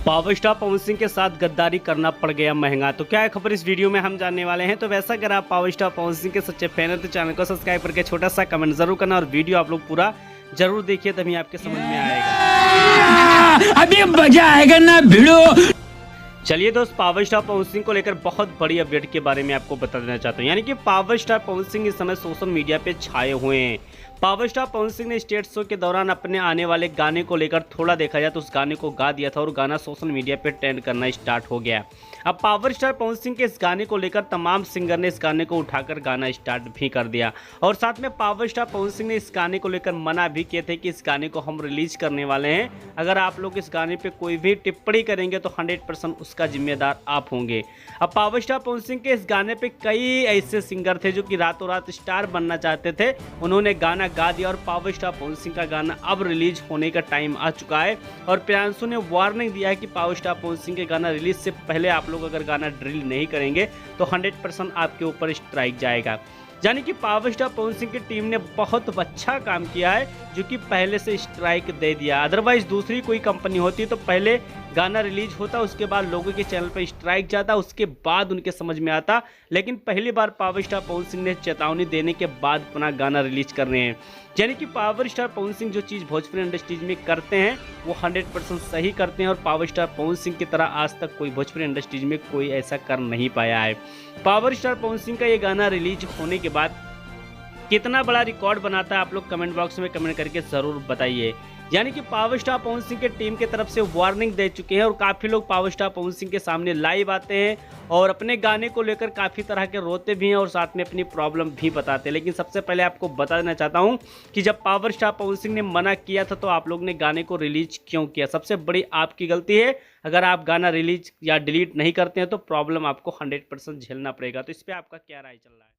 Power star Pawan Singh के साथ गद्दारी करना पड़ गया महंगा। तो क्या है खबर इस वीडियो में हम जानने वाले हैं। तो वैसा अगर आप पावर स्टार पवन सिंह के सच्चे फैन हैं तो चैनल को सब्सक्राइब करके छोटा सा कमेंट जरूर करना और वीडियो आप लोग पूरा जरूर देखिए, तभी आपके समझ में आएगा। अभी मजा आएगा ना भिड़ो। चलिए दोस्त, पावर स्टार पवन सिंह को लेकर बहुत बड़ी अपडेट के बारे में आपको बता देना चाहता हूँ। यानी कि पावर स्टार पवन सिंह इस समय सोशल मीडिया पे छाए हुए हैं। पावर स्टार पवन सिंह ने स्टेज शो के दौरान अपने आने वाले गाने को लेकर थोड़ा देखा जाए तो उस गाने को गा दिया था और गाना सोशल मीडिया पे ट्रेंड करना स्टार्ट हो गया। अब पावर स्टार पवन सिंह के इस गाने को लेकर तमाम सिंगर ने इस गाने को उठाकर गाना स्टार्ट भी कर दिया और साथ में पावर स्टार पवन सिंह ने इस गाने को लेकर मना भी किए थे कि इस गाने को हम रिलीज करने वाले हैं, अगर आप लोग इस गाने पे कोई भी टिप्पणी करेंगे तो 100% उसका जिम्मेदार आप होंगे। अब पावर स्टार पवन सिंह के इस गाने पे कई ऐसे सिंगर थे जो कि रातों रात स्टार बनना चाहते थे, उन्होंने गाना गा दिया और पावर स्टार पवन सिंह का गाना अब रिलीज होने का टाइम आ चुका है। और प्रियांशु ने वार्निंग दिया है कि पावर स्टार पवन सिंह के गाना रिलीज से पहले आप लोग अगर गाना ड्रिल नहीं करेंगे तो 100% आपके ऊपर स्ट्राइक जाएगा। यानी कि पावर स्टार पवन सिंह की टीम ने बहुत अच्छा काम किया है जो कि पहले से स्ट्राइक दे दिया। अदरवाइज दूसरी कोई कंपनी होती तो पहले गाना रिलीज होता, उसके बाद लोगों के चैनल पर स्ट्राइक जाता, उसके बाद उनके समझ में आता। लेकिन पहली बार पावर स्टार पवन सिंह ने चेतावनी देने के बाद अपना गाना रिलीज कर रहे हैं। यानी कि पावर स्टार पवन सिंह जो चीज़ भोजपुरी इंडस्ट्रीज में करते हैं वो 100% सही करते हैं और पावर स्टार पवन सिंह की तरह आज तक कोई भोजपुरी इंडस्ट्रीज में कोई ऐसा कर नहीं पाया है। पावर स्टार पवन सिंह का ये गाना रिलीज होने के बाद कितना बड़ा रिकॉर्ड बनाता है आप लोग कमेंट बॉक्स में कमेंट करके ज़रूर बताइए। यानी कि पावर स्टार पवन सिंह के टीम की तरफ से वार्निंग दे चुके हैं और काफ़ी लोग पावर स्टार पवन सिंह के सामने लाइव आते हैं और अपने गाने को लेकर काफ़ी तरह के रोते भी हैं और साथ में अपनी प्रॉब्लम भी बताते हैं। लेकिन सबसे पहले आपको बता देना चाहता हूं कि जब पावर स्टार पवन सिंह ने मना किया था तो आप लोग ने गाने को रिलीज क्यों किया? सबसे बड़ी आपकी गलती है। अगर आप गाना रिलीज या डिलीट नहीं करते हैं तो प्रॉब्लम आपको 100% झेलना पड़ेगा। तो इस पर आपका क्या राय चल रहा है?